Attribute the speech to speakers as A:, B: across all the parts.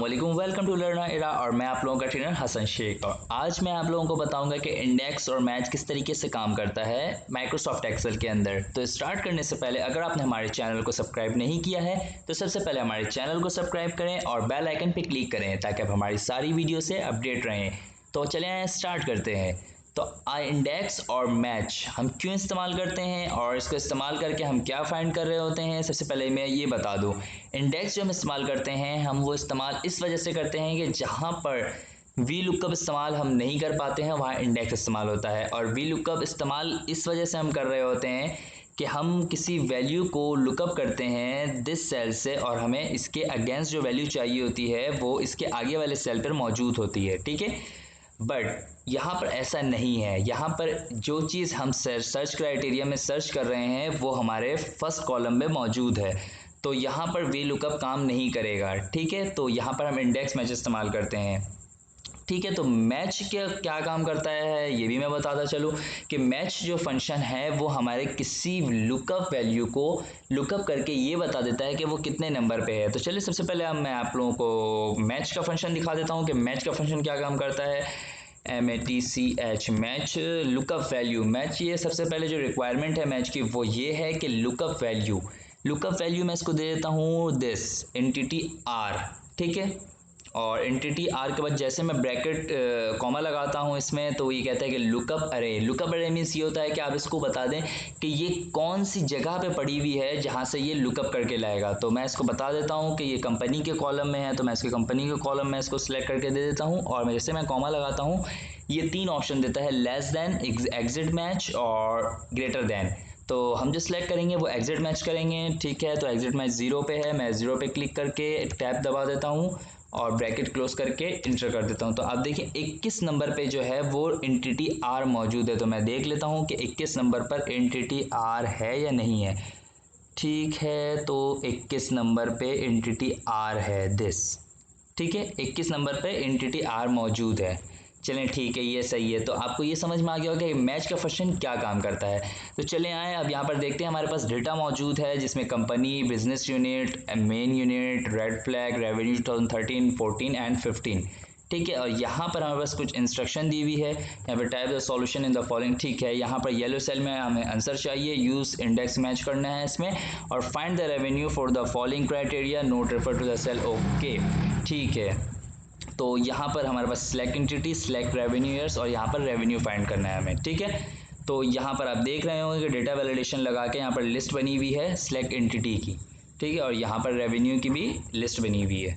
A: वालेकुम, welcome to learner era. और मैं आप लोगों का ट्रेनर हसन शेख। और आज मैं आप लोगों को बताऊंगा कि इंडेक्स और मैच किस तरीके से काम करता है माइक्रोसॉफ्ट एक्सेल के अंदर। तो स्टार्ट करने से पहले अगर आपने हमारे चैनल को सब्सक्राइब नहीं किया है तो सबसे पहले हमारे चैनल को सब्सक्राइब करें और बेल आइकन पर क्लिक करें ताकि आप हमारी सारी वीडियो से अपडेट रहें। तो चलें स्टार्ट करते हैं। तो इंडेक्स और मैच हम क्यों इस्तेमाल करते हैं और इसको इस्तेमाल करके हम क्या फाइंड कर रहे होते हैं, सबसे पहले मैं ये बता दूं। इंडेक्स जो हम इस्तेमाल करते हैं हम वो इस्तेमाल इस वजह से करते हैं कि जहां पर वी लुकअप इस्तेमाल हम नहीं कर पाते हैं वहाँ इंडेक्स इस्तेमाल होता है। और वी लुकअप इस्तेमाल इस वजह से हम कर रहे होते हैं कि हम किसी वैल्यू को लुकअप करते हैं दिस सेल से और हमें इसके अगेंस्ट जो वैल्यू चाहिए होती है वो इसके आगे वाले सेल पर मौजूद होती है, ठीक है। बट यहाँ पर ऐसा नहीं है। यहाँ पर जो चीज़ हम सर्च क्राइटेरिया में सर्च कर रहे हैं वो हमारे फर्स्ट कॉलम में मौजूद है, तो यहाँ पर वी लुकअप काम नहीं करेगा, ठीक है। तो यहाँ पर हम इंडेक्स मैच इस्तेमाल करते हैं, ठीक है। तो मैच क्या काम करता है ये भी मैं बताता चलूँ कि मैच जो फंक्शन है वो हमारे किसी लुकअप वैल्यू को लुकअप करके ये बता देता है कि वो कितने नंबर पे है। तो चलिए सबसे पहले मैं आप लोगों को मैच का फंक्शन दिखा देता हूँ कि मैच का फंक्शन क्या काम करता है। MATCH match lookup value. Match ये सबसे पहले जो रिक्वायरमेंट है मैच की वो ये है कि लुकअप वैल्यू मैं इसको दे देता हूँ दिस एंटिटी आर, ठीक है। और एंटिटी आर के बाद जैसे मैं ब्रैकेट कॉमा लगाता हूँ इसमें तो ये कहता है कि लुकअप अरे मीन्स ये होता है कि आप इसको बता दें कि ये कौन सी जगह पे पड़ी हुई है जहाँ से ये लुकअप करके लाएगा। तो मैं इसको बता देता हूँ कि ये कंपनी के कॉलम में है तो मैं इसके कंपनी के कॉलम में इसको सिलेक्ट करके दे देता हूँ। और जैसे मैं कॉमा लगाता हूँ ये तीन ऑप्शन देता है, लेस देन, एग्जिट मैच और ग्रेटर देन। तो हम जो सिलेक्ट करेंगे वो एग्जिट मैच करेंगे, ठीक है। तो एग्जिट मैच 0 पे है, मैं 0 पे क्लिक करके टैब दबा देता हूँ और ब्रैकेट क्लोज करके इंटर कर देता हूँ। तो आप देखिए 21 नंबर पे जो है वो एंटिटी आर मौजूद है। तो मैं देख लेता हूँ कि 21 नंबर पर एंटिटी आर है या नहीं है, ठीक है। तो 21 नंबर पे एंटिटी आर है दिस, ठीक है। 21 नंबर पे एंटिटी आर मौजूद है। चलें ठीक है, ये सही है। तो आपको ये समझ में आ गया होगा कि मैच का फंक्शन क्या काम करता है। तो चलें आए अब यहाँ पर देखते हैं। हमारे पास डेटा मौजूद है जिसमें company, business unit, main unit, red flag, revenue 2013, 14 and 15, ठीक है। और यहाँ पर हमारे पास कुछ इंस्ट्रक्शन दी हुई है। यहाँ पर type the solution in the following, ठीक है। यहाँ पर येलो सेल में हमें आंसर चाहिए, यूज इंडेक्स मैच करना है इसमें, और find the revenue for the following criteria, note refer to the cell, okay, ठीक है। तो यहाँ पर हमारे पास select entity, select revenue years और यहाँ पर रेवेन्यू फाइंड करना है हमें, ठीक है। तो यहाँ पर आप देख रहे होंगे कि डेटा वैलिडेशन लगा के यहाँ पर लिस्ट बनी हुई है सिलेक्ट एंटिटी की, ठीक है। और यहाँ पर रेवेन्यू की भी लिस्ट बनी हुई है।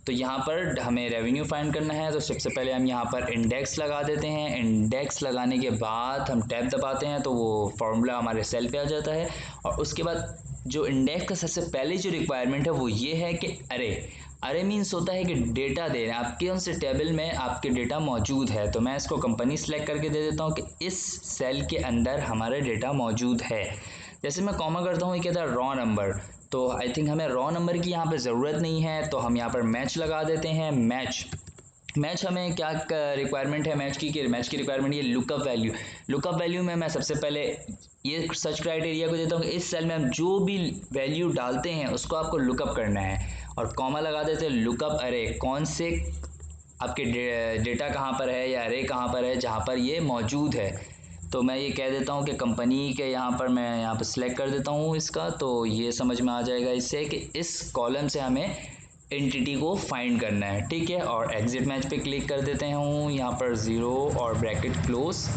A: तो यहाँ पर हमें रेवेन्यू फाइंड करना है। तो सबसे पहले हम यहाँ पर इंडेक्स लगा देते हैं। इंडेक्स लगाने के बाद हम टैब दबाते हैं तो वो फॉर्मूला हमारे सेल पे आ जाता है। और उसके बाद जो इंडेक्स का सबसे पहले जो रिक्वायरमेंट है वो ये है कि अरे मीन्स होता है कि डेटा दे रहे हैं आपके उनसे टेबल में आपके डेटा मौजूद है। तो मैं इसको कंपनी सेलेक्ट करके दे देता हूँ कि इस सेल के अंदर हमारा डेटा मौजूद है। जैसे मैं कॉमा करता हूँ ये कहता है रॉ नंबर, तो आई थिंक हमें रॉ नंबर की यहाँ पे ज़रूरत नहीं है। तो हम यहाँ पर मैच लगा देते हैं। मैच हमें क्या रिक्वायरमेंट है मैच की रिक्वायरमेंट ये लुकअप वैल्यू में मैं सबसे पहले ये सर्च क्राइटेरिया को देता हूँ कि इस सेल में हम जो भी वैल्यू डालते हैं उसको आपको लुकअप करना है। और कॉमा लगा देते हैं लुकअप अरे, कौन से आपके डेटा कहाँ पर है या अरे कहाँ पर है जहाँ पर ये मौजूद है। तो मैं ये कह देता हूँ कि कंपनी के यहाँ पर मैं यहाँ पर सिलेक्ट कर देता हूँ इसका। तो ये समझ में आ जाएगा इससे कि इस कॉलम से हमें एंटिटी को फाइंड करना है, ठीक है। और एग्जिट मैच पे क्लिक कर देते हैं यहाँ पर 0 और ब्रैकेट क्लोज,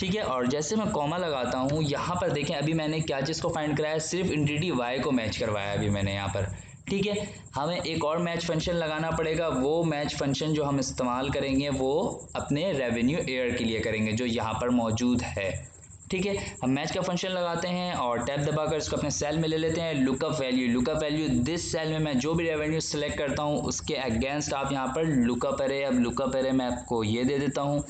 A: ठीक है। और जैसे मैं कॉमा लगाता हूँ यहाँ पर देखें अभी मैंने क्या चीज़ को फाइंड कराया, सिर्फ एंटिटी वाई को मैच करवाया अभी मैंने यहाँ पर, ठीक है। हमें एक और मैच फंक्शन लगाना पड़ेगा। वो मैच फंक्शन जो हम इस्तेमाल करेंगे वो अपने रेवेन्यू एयर के लिए करेंगे जो यहाँ पर मौजूद है, ठीक है। हम मैच का फंक्शन लगाते हैं और टैब दबाकर इसको अपने सेल में ले लेते हैं। लुकअप वैल्यू दिस सेल में मैं जो भी रेवेन्यू सेलेक्ट करता हूँ उसके अगेंस्ट आप यहाँ पर लुकअप अरे, अब लुकअप अरे मैं आपको ये दे देता हूँ,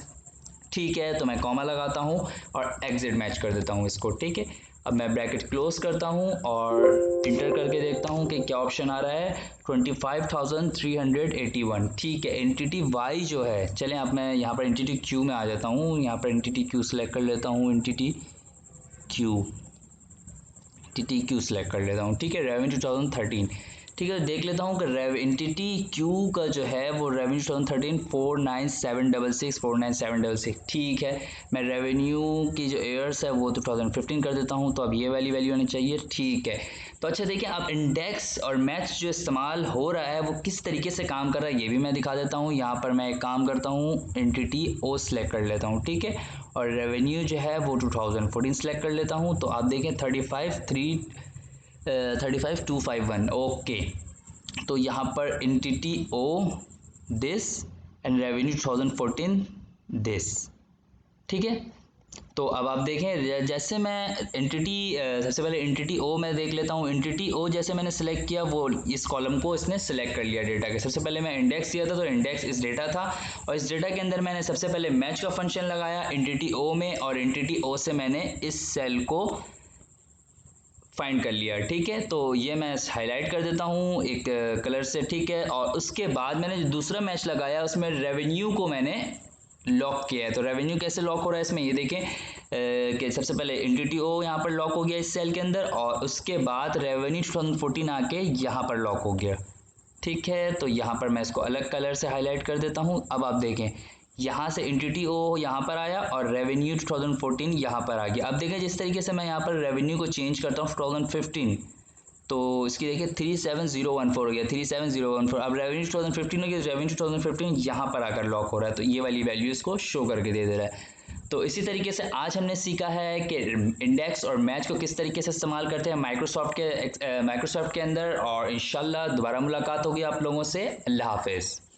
A: ठीक है। तो मैं कॉमा लगाता हूँ और एग्जिट मैच कर देता हूँ इसको, ठीक है। अब मैं ब्रैकेट क्लोज करता हूँ और इंटर करके देखता हूँ कि क्या ऑप्शन आ रहा है, 25,381, ठीक है। एंटिटी वाई जो है, चलें अब मैं यहाँ पर एंटिटी क्यू में आ जाता हूँ। यहाँ पर एंटिटी क्यू सेलेक्ट कर लेता हूँ, एंटिटी क्यू सेलेक्ट कर लेता हूँ, ठीक है। रेवेन्यू 2013, ठीक है, देख लेता हूँ कि एंटिटी क्यू का जो है वो रेवेन्यू 2013 49766 49766। ठीक है, मैं रेवेन्यू की जो एयर्स है वो 2015 कर देता हूँ, तो अब ये वाली वैल्यू आनी चाहिए। ठीक है, तो अच्छा देखिए, अब इंडेक्स और मैथ्स जो इस्तेमाल हो रहा है वो किस तरीके से काम कर रहा है ये भी मैं दिखा देता हूँ। यहाँ पर मैं एक काम करता हूँ, एंटिटी ओ सेलेक्ट कर लेता हूँ। ठीक है, और रेवेन्यू जो है वो 2014 सेलेक्ट कर लेता हूँ। तो आप देखें 35251। ओके, तो यहाँ पर entity of this and revenue 2014 this. ठीक है, तो अब आप देखें, जैसे मैं एंटिटी सबसे पहले एंटिटी ओ मैं देख लेता हूँ। एंटिटी ओ जैसे मैंने सेलेक्ट किया, वो इस कॉलम को इसने सेलेक्ट कर लिया डेटा के। सबसे पहले मैं इंडेक्स दिया था, तो इंडेक्स इस डेटा था, और इस डेटा के अंदर मैंने सबसे पहले मैच का फंक्शन लगाया एंटिटी ओ में, और एंटिटी ओ से मैंने इस सेल को फाइंड कर लिया। ठीक है, तो ये मैं हाईलाइट कर देता हूँ एक कलर से। ठीक है, और उसके बाद मैंने जो दूसरा मैच लगाया उसमें रेवेन्यू को मैंने लॉक किया है। तो रेवेन्यू कैसे लॉक हो रहा है इसमें, ये देखें कि सबसे पहले एंटिटी ओ यहाँ पर लॉक हो गया इस सेल के अंदर, और उसके बाद रेवेन्यू 2014 आके यहाँ पर लॉक हो गया। ठीक है, तो यहाँ पर मैं इसको अलग कलर से हाईलाइट कर देता हूँ। अब आप देखें, यहाँ से एंटिटी ओ यहाँ पर आया और रेवेन्यू 2014 यहाँ पर आ गया। अब देखें, जिस तरीके से मैं यहाँ पर रेवेन्यू को चेंज करता हूँ 2015, तो इसकी देखिए 37014 हो गया, 37014। अब रेवेन्यू 2015 हो गया, रेवेन्यू 2015 यहाँ पर आकर लॉक हो रहा है, तो ये वाली वैल्यू इसको शो करके दे रहा है। तो इसी तरीके से आज हमने सीखा है कि इंडेक्स और मैच को किस तरीके से इस्तेमाल करते हैं माइक्रोसॉफ्ट के अंदर, और इंशाल्लाह दोबारा मुलाकात होगी आप लोगों से। अल्लाह हाफिज़।